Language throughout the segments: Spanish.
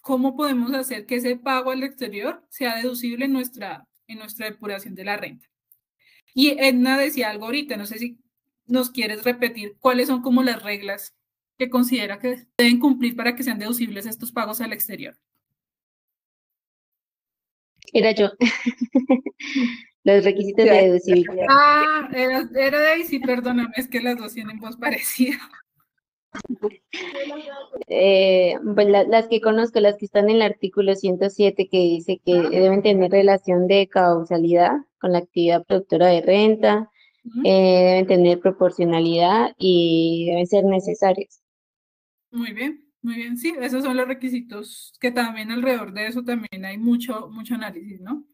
cómo podemos hacer que ese pago al exterior sea deducible en nuestra depuración de la renta. Y Edna decía algo ahorita, no sé si nos quieres repetir cuáles son como las reglas que considera que deben cumplir para que sean deducibles estos pagos al exterior. Era yo. Los requisitos de deducibilidad. Ah, era Daisy, perdóname, es que las dos tienen voz parecida. Pues las que conozco, las que están en el artículo 107, que dice que deben tener relación de causalidad con la actividad productora de renta, deben tener proporcionalidad y deben ser necesarias. Muy bien, sí, esos son los requisitos que también alrededor de eso también hay mucho análisis, ¿no?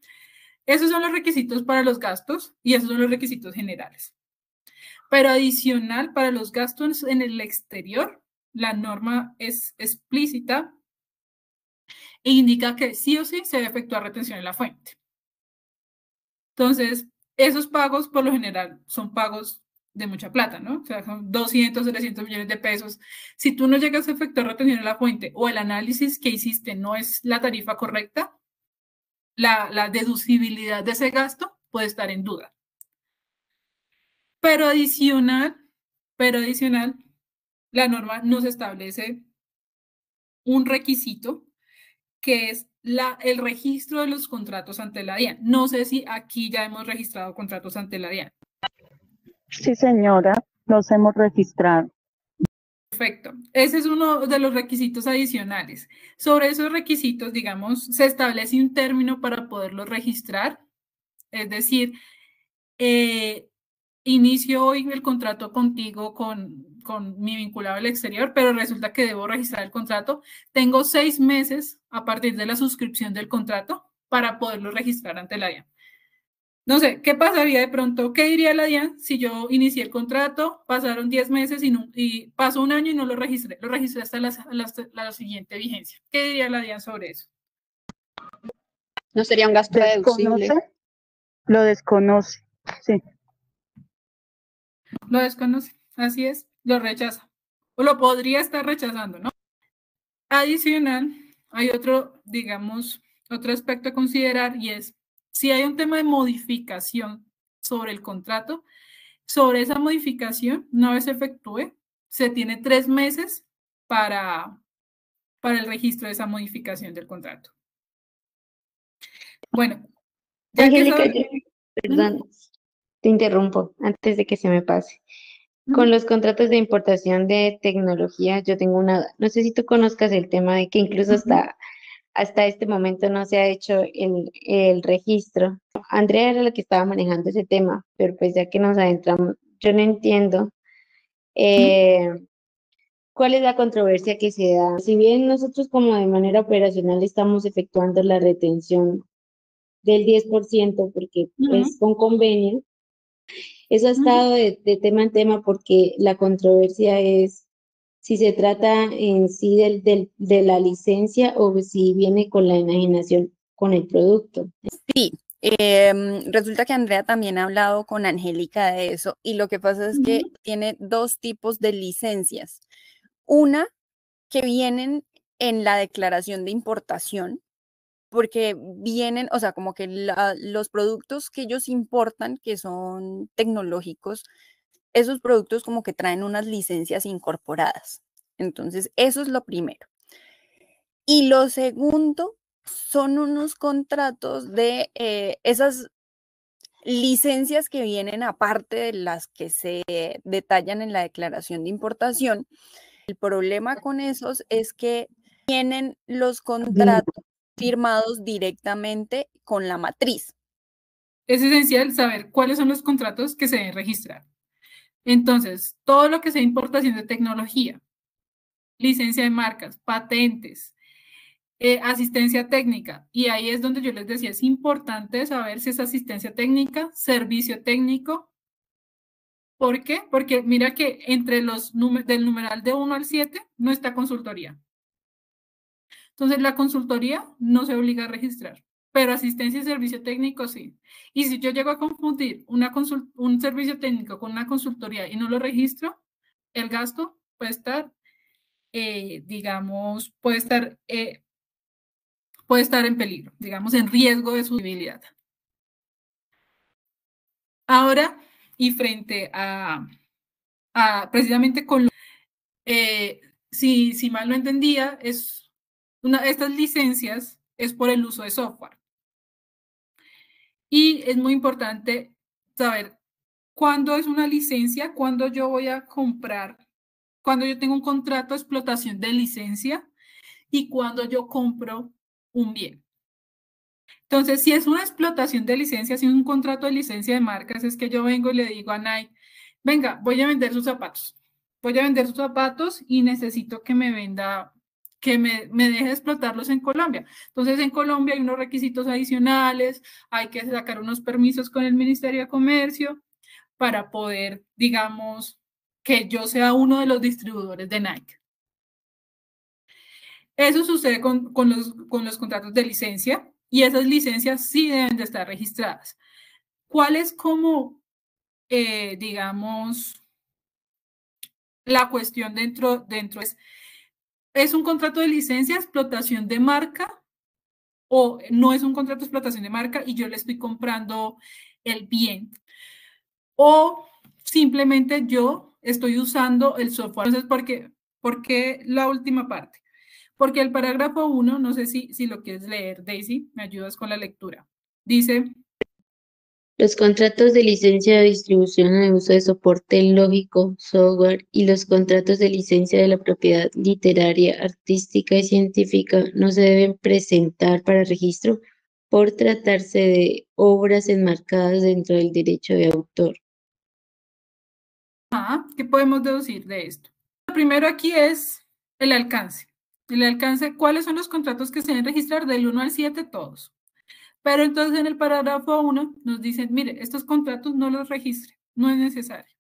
Esos son los requisitos para los gastos y esos son los requisitos generales. Pero adicional, para los gastos en el exterior, la norma es explícita e indica que sí o sí se debe efectuar retención en la fuente. Entonces, esos pagos por lo general son pagos de mucha plata, ¿no? O sea, son 200, 300 millones de pesos. Si tú no llegas a efectuar retención en la fuente o el análisis que hiciste no es la tarifa correcta, la deducibilidad de ese gasto puede estar en duda. Pero adicional, la norma nos establece un requisito que es el registro de los contratos ante la DIAN. No sé si aquí ya hemos registrado contratos ante la DIAN. Sí, señora, los hemos registrado. Perfecto. Ese es uno de los requisitos adicionales. Sobre esos requisitos, digamos, se establece un término para poderlos registrar. Es decir, inicio hoy el contrato contigo con mi vinculado al exterior, pero resulta que debo registrar el contrato. Tengo 6 meses a partir de la suscripción del contrato para poderlo registrar ante la DIAN. No sé, ¿qué pasaría de pronto? ¿Qué diría la DIAN si yo inicié el contrato, pasaron 10 meses y pasó un año y no lo registré? Lo registré hasta la siguiente vigencia. ¿Qué diría la DIAN sobre eso? ¿No sería un gasto deducible? Lo desconoce, sí. Lo desconoce, así es, lo rechaza. O lo podría estar rechazando, ¿no? Adicional, hay otro, digamos, otro aspecto a considerar y es si hay un tema de modificación sobre el contrato, sobre esa modificación, una vez se efectúe, se tiene 3 meses para el registro de esa modificación del contrato. Bueno, ya Angélica, que perdón, te interrumpo antes de que se me pase. Con los contratos de importación de tecnología, yo tengo una, no sé si tú conozcas el tema de que incluso hasta este momento no se ha hecho el registro. Andrea era la que estaba manejando ese tema, pero pues ya que nos adentramos, yo no entiendo cuál es la controversia que se da. Si bien nosotros como de manera operacional estamos efectuando la retención del 10%, porque es con convenio, eso ha estado de tema en tema porque la controversia es si se trata en sí de la licencia o si viene con la enajenación con el producto. Sí, resulta que Andrea también ha hablado con Angélica de eso y lo que pasa es que tiene 2 tipos de licencias. Una que vienen en la declaración de importación, porque vienen, o sea, como que los productos que ellos importan, que son tecnológicos, esos productos como que traen unas licencias incorporadas. Entonces, eso es lo primero. Y lo segundo son unos contratos de esas licencias que vienen aparte de las que se detallan en la declaración de importación. El problema con esos es que tienen los contratos firmados directamente con la matriz. es esencial saber cuáles son los contratos que se deben registrar. Entonces, todo lo que sea importación de tecnología, licencia de marcas, patentes, asistencia técnica. Y ahí es donde yo les decía, es importante saber si es asistencia técnica, servicio técnico. ¿Por qué? Porque mira que entre los del numeral de 1 al 7 no está consultoría. Entonces, la consultoría no se obliga a registrar, pero asistencia y servicio técnico sí. Y si yo llego a confundir un servicio técnico con una consultoría y no lo registro, el gasto puede estar, digamos, puede estar puede estar en peligro, digamos, en riesgo de su debilidad. Ahora, y frente a precisamente con si mal no entendía, estas licencias es por el uso de software. Y es muy importante saber cuándo es una licencia, cuándo yo voy a comprar, cuándo yo tengo un contrato de explotación de licencia y cuándo yo compro un bien. Entonces, si es una explotación de licencia, si es un contrato de licencia de marcas, es que yo vengo y le digo a Nike, venga, voy a vender sus zapatos. Voy a vender sus zapatos y necesito que me venda, que me deje explotarlos en Colombia. Entonces, en Colombia hay unos requisitos adicionales, hay que sacar unos permisos con el Ministerio de Comercio para poder, digamos, que yo sea uno de los distribuidores de Nike. Eso sucede con los contratos de licencia y esas licencias sí deben de estar registradas. ¿Cuál es como, digamos, la cuestión dentro es un contrato de licencia, explotación de marca o no es un contrato de explotación de marca y yo le estoy comprando el bien? O simplemente yo estoy usando el software. Entonces, ¿por qué la última parte? Porque el parágrafo 1, no sé si lo quieres leer, Daisy, me ayudas con la lectura. Dice: Los contratos de licencia de distribución o de uso de soporte lógico, software y los contratos de licencia de la propiedad literaria, artística y científica no se deben presentar para registro por tratarse de obras enmarcadas dentro del derecho de autor. ¿Qué podemos deducir de esto? Lo primero aquí es el alcance. El alcance, ¿cuáles son los contratos que se deben registrar? Del 1 al 7, todos. Pero entonces en el parágrafo 1 nos dicen, mire, estos contratos no los registre, no es necesario.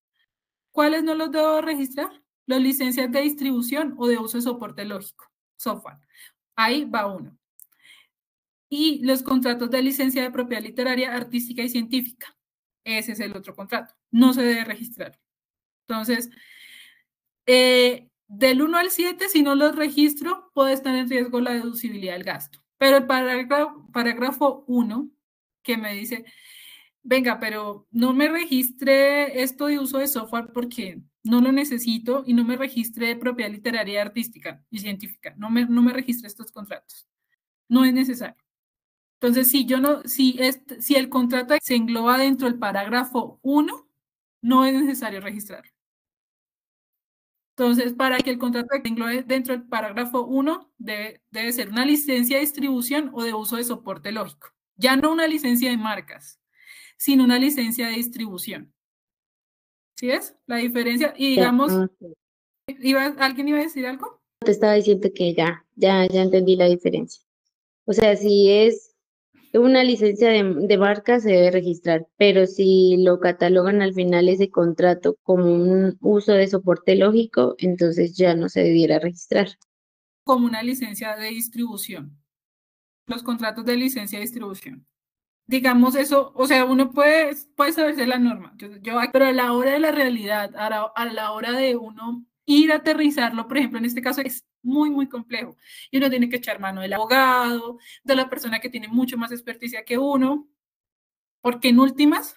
¿Cuáles no los debo registrar? Las licencias de distribución o de uso de soporte lógico, software. Ahí va uno. Y los contratos de licencia de propiedad literaria, artística y científica. Ese es el otro contrato. No se debe registrar. Entonces, del 1 al 7, si no los registro, puede estar en riesgo la deducibilidad del gasto. Pero el parágrafo 1, que me dice, venga, pero no me registre esto de uso de software porque no lo necesito y no me registre de propiedad literaria, artística y científica. No me registre estos contratos. No es necesario. Entonces, si el contrato se engloba dentro del parágrafo 1, no es necesario registrarlo. Entonces, para que el contrato se englobe dentro del parágrafo 1, debe ser una licencia de distribución o de uso de soporte lógico. Ya no una licencia de marcas, sino una licencia de distribución. ¿Sí ves la diferencia? Y digamos, ¿alguien iba a decir algo? Te estaba diciendo que ya entendí la diferencia. O sea, si es una licencia de marca se debe registrar, pero si lo catalogan al final ese contrato como un uso de soporte lógico, entonces ya no se debiera registrar. Como una licencia de distribución. Los contratos de licencia de distribución. Digamos eso, o sea, uno puede saberse la norma, pero a la hora de la realidad, a la hora de uno ir a aterrizarlo, por ejemplo, en este caso es muy, muy complejo y uno tiene que echar mano del abogado, de la persona que tiene mucho más experticia que uno, porque en últimas,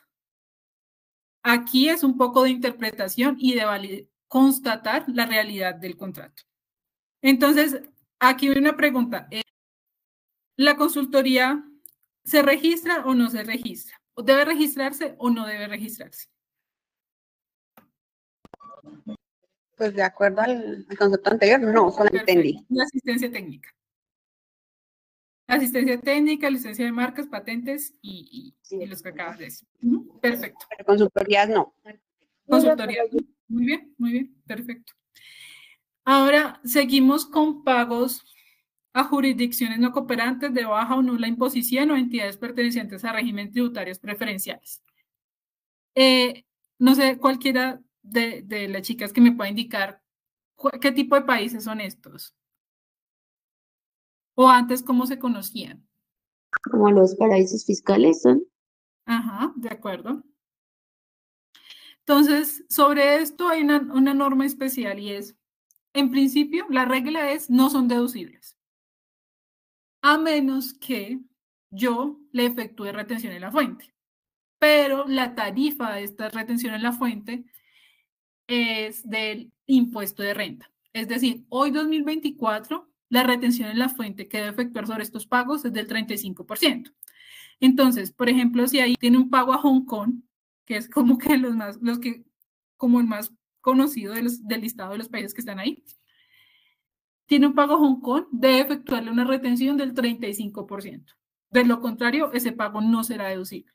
aquí es un poco de interpretación y de constatar la realidad del contrato. Entonces, aquí hay una pregunta. ¿La consultoría se registra o no se registra? ¿Debe registrarse o no debe registrarse? Pues de acuerdo al concepto anterior, no, solo entendí. La asistencia técnica. Asistencia técnica, licencia de marcas, patentes y los que acabas de decir. Perfecto. Pero consultorías no. Consultoría. Muy bien, perfecto. Ahora seguimos con pagos a jurisdicciones no cooperantes de baja o nula imposición o entidades pertenecientes a regímenes tributarios preferenciales. No sé, cualquiera de las chicas que me pueda indicar qué tipo de países son estos. O antes, ¿cómo se conocían? Como los paraísos fiscales son. Ajá, de acuerdo. Entonces, sobre esto hay una norma especial y es, en principio, la regla es no son deducibles. a menos que yo le efectúe retención en la fuente. Pero la tarifa de esta retención en la fuente es del impuesto de renta. Es decir, hoy 2024, la retención en la fuente que debe efectuar sobre estos pagos es del 35%. Entonces, por ejemplo, si ahí tiene un pago a Hong Kong, que es como que como el más conocido del listado de los países que están ahí, tiene un pago a Hong Kong, debe efectuarle una retención del 35%. De lo contrario, ese pago no será deducible.